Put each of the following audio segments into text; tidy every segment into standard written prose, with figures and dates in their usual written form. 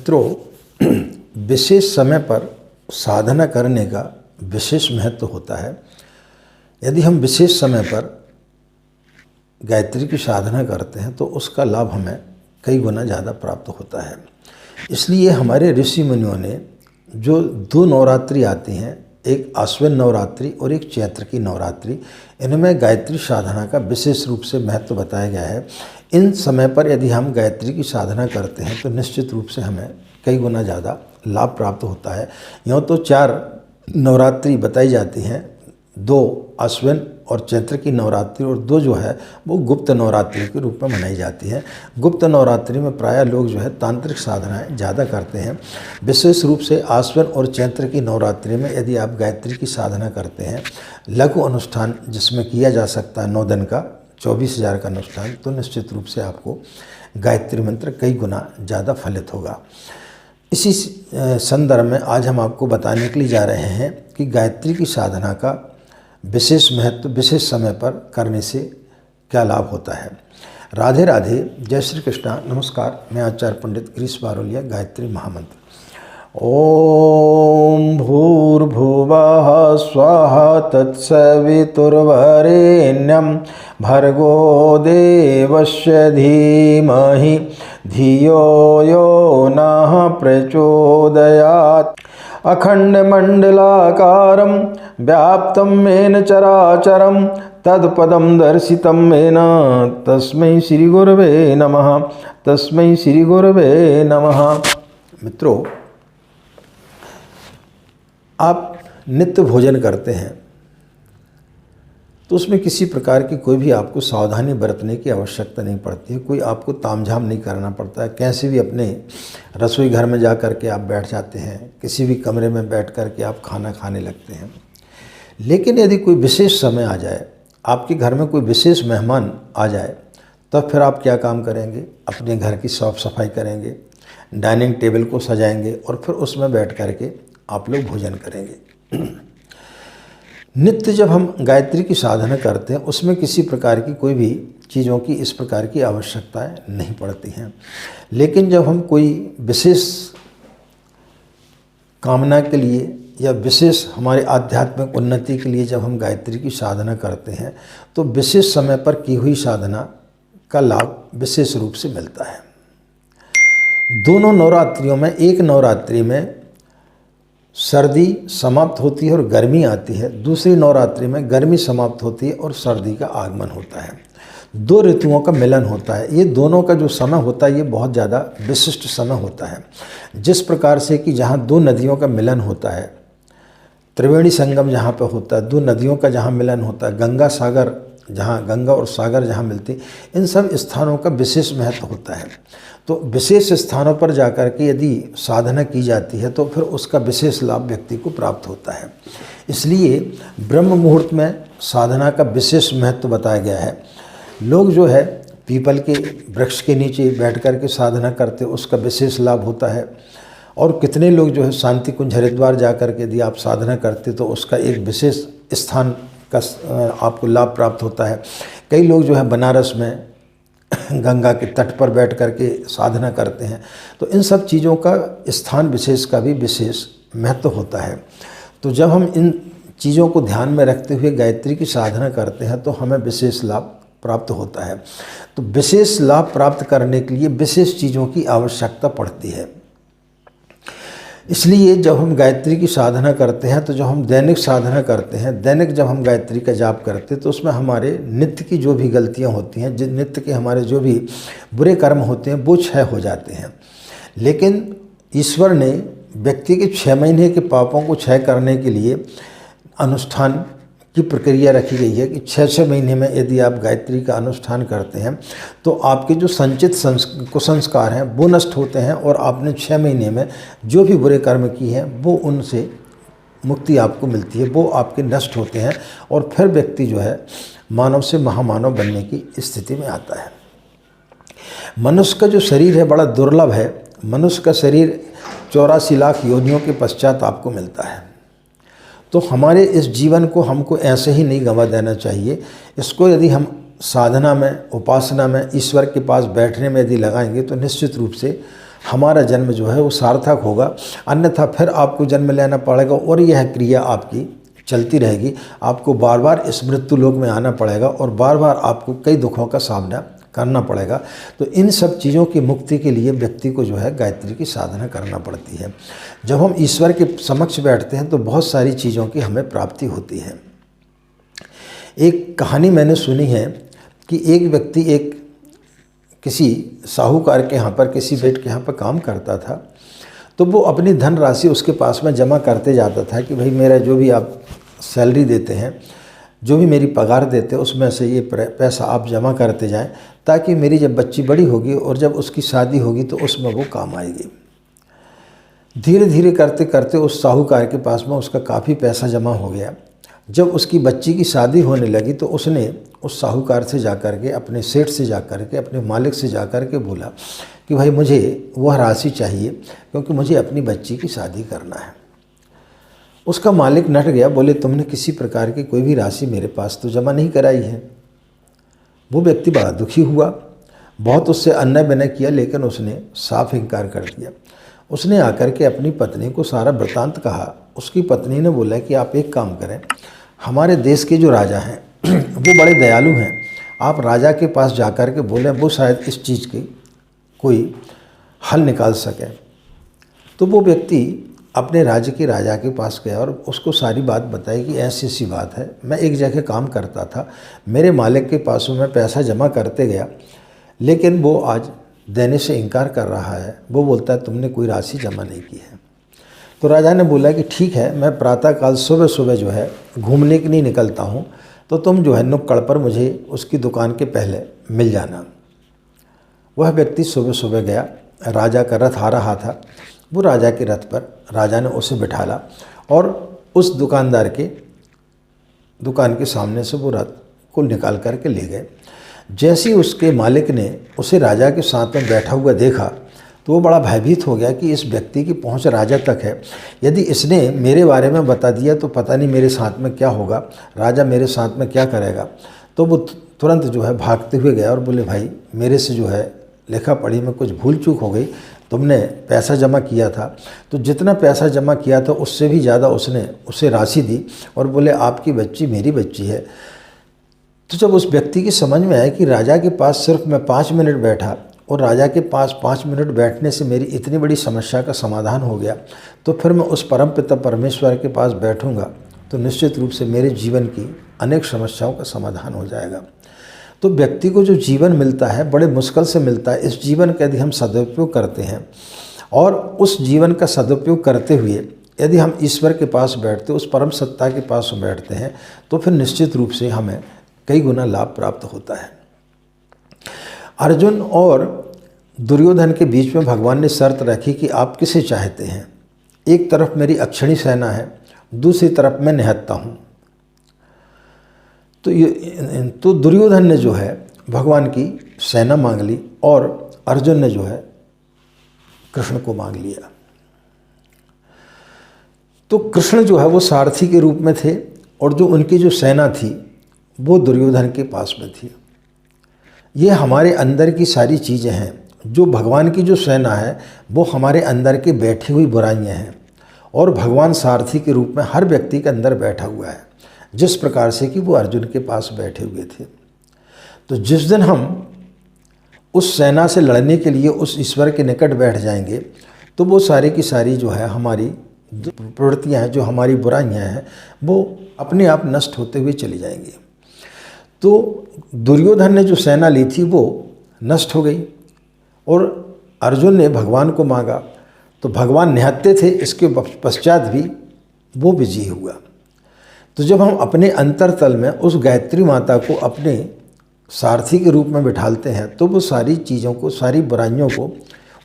मित्रों, विशेष समय पर साधना करने का विशेष महत्व होता है। यदि हम विशेष समय पर गायत्री की साधना करते हैं तो उसका लाभ हमें कई गुना ज़्यादा प्राप्त होता है। इसलिए हमारे ऋषि मुनियों ने जो दो नवरात्रि आती हैं, एक आश्विन नवरात्रि और एक चैत्र की नवरात्रि, इनमें गायत्री साधना का विशेष रूप से महत्व बताया गया है। इन समय पर यदि हम गायत्री की साधना करते हैं तो निश्चित रूप से हमें कई गुना ज़्यादा लाभ प्राप्त होता है। यूँ तो 4 नवरात्रि बताई जाती हैं, 2 आश्विन और चैत्र की नवरात्रि और 2 जो है वो गुप्त नवरात्रि के रूप में मनाई जाती है। गुप्त नवरात्रि में प्रायः लोग जो है तांत्रिक साधनाएं ज़्यादा करते हैं। विशेष रूप से आश्विन और चैत्र की नवरात्रि में यदि आप गायत्री की साधना करते हैं, लघु अनुष्ठान जिसमें किया जा सकता है 9 दिन का 24,000 का अनुष्ठान, तो निश्चित रूप से आपको गायत्री मंत्र कई गुना ज़्यादा फलित होगा। इसी संदर्भ में आज हम आपको बताने के लिए जा रहे हैं कि गायत्री की साधना का विशेष महत्व विशेष समय पर करने से क्या लाभ होता है। राधे राधे, जय श्री कृष्णा, नमस्कार। मैं आचार्य पंडित गिरीश बारोलिया। गायत्री महामंत्र। ओम भूर्भुवः स्वः तत्सवितुर्वरेण्यं भर्गो देवस्य धीमहि धियो यो नः प्रचोदयात्। अखण्डमण्डलाकारं व्याप्तं येन चराचरं तत्पदं दर्शितं येन तस्मै श्रीगुरवे नमः। तस्मै श्रीगुरवे नमः। मित्रों, आप नित्य भोजन करते हैं तो उसमें किसी प्रकार की कोई भी आपको सावधानी बरतने की आवश्यकता नहीं पड़ती है। कोई आपको तामझाम नहीं करना पड़ता है। कैसे भी अपने रसोई घर में जा कर के आप बैठ जाते हैं, किसी भी कमरे में बैठ कर के आप खाना खाने लगते हैं। लेकिन यदि कोई विशेष समय आ जाए, आपके घर में कोई विशेष मेहमान आ जाए, तब फिर आप क्या काम करेंगे? अपने घर की साफ सफाई करेंगे, डाइनिंग टेबल को सजाएंगे और फिर उसमें बैठ कर के आप लोग भोजन करेंगे। नित्य जब हम गायत्री की साधना करते हैं उसमें किसी प्रकार की कोई भी चीज़ों की इस प्रकार की आवश्यकताएं नहीं पड़ती हैं। लेकिन जब हम कोई विशेष कामना के लिए या विशेष हमारे आध्यात्मिक उन्नति के लिए जब हम गायत्री की साधना करते हैं तो विशेष समय पर की हुई साधना का लाभ विशेष रूप से मिलता है। दोनों नवरात्रियों में, एक नवरात्रि में सर्दी समाप्त होती है और गर्मी आती है, दूसरी नवरात्रि में गर्मी समाप्त होती है और सर्दी का आगमन होता है। 2 ऋतुओं का मिलन होता है। ये दोनों का जो समय होता है ये बहुत ज़्यादा विशिष्ट समय होता है। जिस प्रकार से कि जहाँ 2 नदियों का मिलन होता है, त्रिवेणी संगम जहाँ पर होता है, 2 नदियों का जहाँ मिलन होता है, गंगा सागर जहाँ, गंगा और सागर जहाँ मिलते, इन सब स्थानों का विशेष महत्व होता है। तो विशेष स्थानों पर जाकर के यदि साधना की जाती है तो फिर उसका विशेष लाभ व्यक्ति को प्राप्त होता है। इसलिए ब्रह्म मुहूर्त में साधना का विशेष महत्व बताया गया है। लोग जो है पीपल के वृक्ष के नीचे बैठ कर के साधना करते, उसका विशेष लाभ होता है। और कितने लोग जो है शांति कुंज हरिद्वार जा कर के यदि आप साधना करते तो उसका एक विशेष स्थान का आपको लाभ प्राप्त होता है। कई लोग जो है बनारस में गंगा के तट पर बैठ कर के साधना करते हैं। तो इन सब चीज़ों का स्थान विशेष का भी विशेष महत्व होता है। तो जब हम इन चीज़ों को ध्यान में रखते हुए गायत्री की साधना करते हैं तो हमें विशेष लाभ प्राप्त होता है। तो विशेष लाभ प्राप्त करने के लिए विशेष चीज़ों की आवश्यकता पड़ती है। इसलिए जब हम गायत्री की साधना करते हैं तो जब हम दैनिक साधना करते हैं, दैनिक जब हम गायत्री का जाप करते हैं तो उसमें हमारे नित्य की जो भी गलतियां होती हैं, जिन नित्य के हमारे जो भी बुरे कर्म होते हैं वो क्षय हो जाते हैं। लेकिन ईश्वर ने व्यक्ति के 6 महीने के पापों को क्षय करने के लिए अनुष्ठान की प्रक्रिया रखी गई है कि 6 महीने में यदि आप गायत्री का अनुष्ठान करते हैं तो आपके जो संचित कुसंस्कार हैं वो नष्ट होते हैं और आपने 6 महीने में जो भी बुरे कर्म किए हैं वो उनसे मुक्ति आपको मिलती है, वो आपके नष्ट होते हैं और फिर व्यक्ति जो है मानव से महामानव बनने की स्थिति में आता है। मनुष्य का जो शरीर है बड़ा दुर्लभ है। मनुष्य का शरीर 84 लाख योनियों के पश्चात आपको मिलता है। तो हमारे इस जीवन को हमको ऐसे ही नहीं गंवा देना चाहिए। इसको यदि हम साधना में, उपासना में, ईश्वर के पास बैठने में यदि लगाएंगे तो निश्चित रूप से हमारा जन्म जो है वो सार्थक होगा, अन्यथा फिर आपको जन्म लेना पड़ेगा और यह क्रिया आपकी चलती रहेगी। आपको बार बार इस मृत्यु लोक में आना पड़ेगा और बार बार आपको कई दुखों का सामना करना पड़ेगा। तो इन सब चीज़ों की मुक्ति के लिए व्यक्ति को जो है गायत्री की साधना करना पड़ती है। जब हम ईश्वर के समक्ष बैठते हैं तो बहुत सारी चीज़ों की हमें प्राप्ति होती है। एक कहानी मैंने सुनी है कि एक व्यक्ति एक किसी साहूकार के यहाँ पर, किसी सेठ के यहाँ पर काम करता था। तो वो अपनी धनराशि उसके पास में जमा करते जाता था कि भाई मेरा जो भी आप सैलरी देते हैं, जो भी मेरी पगार देते हैं, उसमें से ये पैसा आप जमा करते जाएं, ताकि मेरी जब बच्ची बड़ी होगी और जब उसकी शादी होगी तो उसमें वो काम आएगी। धीरे धीरे करते करते उस साहूकार के पास में उसका काफ़ी पैसा जमा हो गया। जब उसकी बच्ची की शादी होने लगी तो उसने उस साहूकार से जाकर के, अपने सेठ से जाकर के, अपने मालिक से जाकर के बोला कि भाई मुझे वह राशि चाहिए क्योंकि मुझे अपनी बच्ची की शादी करना है। उसका मालिक नट गया, बोले तुमने किसी प्रकार की कोई भी राशि मेरे पास तो जमा नहीं कराई है। वो व्यक्ति बड़ा दुखी हुआ, बहुत उससे अन्याय विनय किया, लेकिन उसने साफ इनकार कर दिया। उसने आकर के अपनी पत्नी को सारा वृतांत कहा। उसकी पत्नी ने बोला कि आप एक काम करें, हमारे देश के जो राजा हैं वो बड़े दयालु हैं, आप राजा के पास जाकर के बोलें, वो शायद इस चीज़ की कोई हल निकाल सके। तो वो व्यक्ति अपने राज्य के राजा के पास गया और उसको सारी बात बताई कि ऐसी सी बात है, मैं एक जगह काम करता था, मेरे मालिक के पास मैं पैसा जमा करते गया, लेकिन वो आज देने से इनकार कर रहा है। वो बोलता है तुमने कोई राशि जमा नहीं की है। तो राजा ने बोला कि ठीक है, मैं प्रातःकाल सुबह सुबह जो है घूमने के लिए निकलता हूँ, तो तुम जो है नुक्कड़ पर मुझे उसकी दुकान के पहले मिल जाना। वह व्यक्ति सुबह सुबह गया, राजा का रथ आ रहा था। वो राजा के रथ पर राजा ने उसे बिठाला और उस दुकानदार के दुकान के सामने से वो रथ को निकाल करके ले गए। जैसे ही उसके मालिक ने उसे राजा के साथ में बैठा हुआ देखा तो वो बड़ा भयभीत हो गया कि इस व्यक्ति की पहुंच राजा तक है, यदि इसने मेरे बारे में बता दिया तो पता नहीं मेरे साथ में क्या होगा, राजा मेरे साथ में क्या करेगा। तो वो तुरंत जो है भागते हुए गया और बोले भाई मेरे से जो है लिखा पढ़ी में कुछ भूल चूक हो गई, तुमने पैसा जमा किया था तो जितना पैसा जमा किया था उससे भी ज़्यादा उसने उसे राशि दी और बोले आपकी बच्ची मेरी बच्ची है। तो जब उस व्यक्ति की समझ में आया कि राजा के पास सिर्फ मैं 5 मिनट बैठा और राजा के पास 5 मिनट बैठने से मेरी इतनी बड़ी समस्या का समाधान हो गया, तो फिर मैं उस परमपिता परमेश्वर के पास बैठूंगा तो निश्चित रूप से मेरे जीवन की अनेक समस्याओं का समाधान हो जाएगा। तो व्यक्ति को जो जीवन मिलता है बड़े मुश्किल से मिलता है। इस जीवन का यदि हम सदुपयोग करते हैं और उस जीवन का सदुपयोग करते हुए यदि हम ईश्वर के पास बैठते, उस परम सत्ता के पास बैठते हैं, तो फिर निश्चित रूप से हमें कई गुना लाभ प्राप्त होता है। अर्जुन और दुर्योधन के बीच में भगवान ने शर्त रखी कि आप किसे चाहते हैं। एक तरफ मेरी अक्षणी सेना है, दूसरी तरफ मैं निहत्ता हूँ। तो दुर्योधन ने जो है भगवान की सेना मांग ली और अर्जुन ने जो है कृष्ण को मांग लिया। तो कृष्ण जो है वो सारथी के रूप में थे और जो उनकी जो सेना थी वो दुर्योधन के पास में थी। ये हमारे अंदर की सारी चीज़ें हैं। जो भगवान की जो सेना है वो हमारे अंदर के बैठी हुई बुराइयां हैं और भगवान सारथी के रूप में हर व्यक्ति के अंदर बैठा हुआ है, जिस प्रकार से कि वो अर्जुन के पास बैठे हुए थे। तो जिस दिन हम उस सेना से लड़ने के लिए उस ईश्वर के निकट बैठ जाएंगे तो वो सारी की सारी जो है हमारी प्रवृत्तियाँ हैं, जो हमारी बुराइयाँ हैं, वो अपने आप नष्ट होते हुए चली जाएंगी। तो दुर्योधन ने जो सेना ली थी वो नष्ट हो गई और अर्जुन ने भगवान को मांगा तो भगवान निहत्ते थे, इसके पश्चात भी वो विजयी हुआ। तो जब हम अपने अंतरतल में उस गायत्री माता को अपने सारथी के रूप में बिठालते हैं तो वो सारी चीज़ों को, सारी बुराइयों को,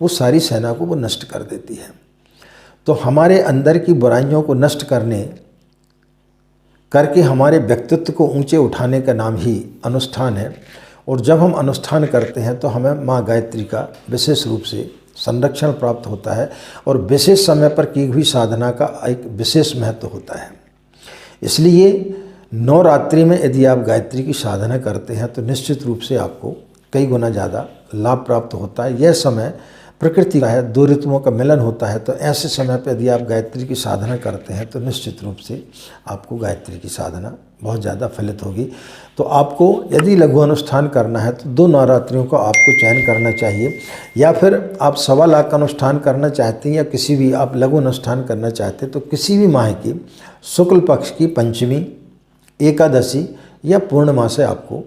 वो सारी सेना को वो नष्ट कर देती है। तो हमारे अंदर की बुराइयों को नष्ट करके हमारे व्यक्तित्व को ऊंचे उठाने का नाम ही अनुष्ठान है। और जब हम अनुष्ठान करते हैं तो हमें माँ गायत्री का विशेष रूप से संरक्षण प्राप्त होता है और विशेष समय पर की हुई साधना का एक विशेष महत्व होता है। इसलिए नवरात्रि में यदि आप गायत्री की साधना करते हैं तो निश्चित रूप से आपको कई गुना ज़्यादा लाभ प्राप्त होता है। यह समय प्रकृति का है, 2 ऋतुओं का मिलन होता है। तो ऐसे समय पर यदि आप गायत्री की साधना करते हैं तो निश्चित रूप से आपको गायत्री की साधना बहुत ज़्यादा फलित होगी। तो आपको यदि लघु अनुष्ठान करना है तो 2 नवरात्रियों का आपको चयन करना चाहिए, या फिर आप 1.25 लाख का अनुष्ठान करना चाहते हैं या किसी भी आप लघु अनुष्ठान करना चाहते हैं तो किसी भी माह की शुक्ल पक्ष की पंचमी, एकादशी या पूर्णिमा से आपको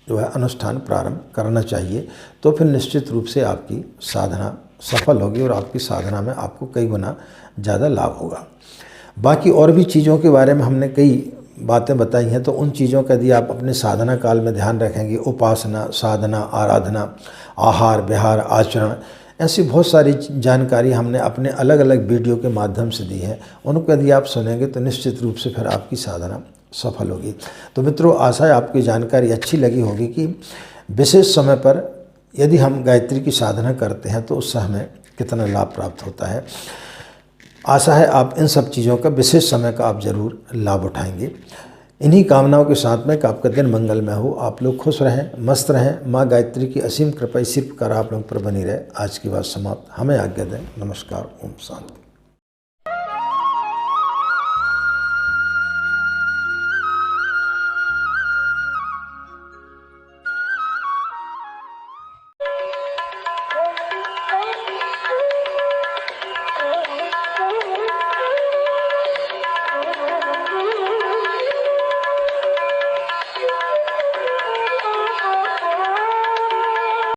जो है अनुष्ठान प्रारंभ करना चाहिए। तो फिर निश्चित रूप से आपकी साधना सफल होगी और आपकी साधना में आपको कई गुना ज़्यादा लाभ होगा। बाकी और भी चीज़ों के बारे में हमने कई बातें बताई हैं, तो उन चीज़ों का यदि आप अपने साधना काल में ध्यान रखेंगे, उपासना, साधना, आराधना, आहार विहार, आचरण, ऐसी बहुत सारी जानकारी हमने अपने अलग अलग वीडियो के माध्यम से दी है। उनको यदि आप सुनेंगे तो निश्चित रूप से फिर आपकी साधना सफल होगी। तो मित्रों, आशा है आपकी जानकारी अच्छी लगी होगी कि विशेष समय पर यदि हम गायत्री की साधना करते हैं तो उससे हमें कितना लाभ प्राप्त होता है। आशा है आप इन सब चीज़ों का विशेष समय का आप जरूर लाभ उठाएंगे। इन्हीं कामनाओं के साथ में कि आपका दिन मंगलमय हो, आप लोग खुश रहें, मस्त रहें। माँ गायत्री की असीम कृपा इसी प्रकार आप लोगों पर बनी रहे। आज की बात समाप्त। हमें आज्ञा दें। नमस्कार। ओम शांति।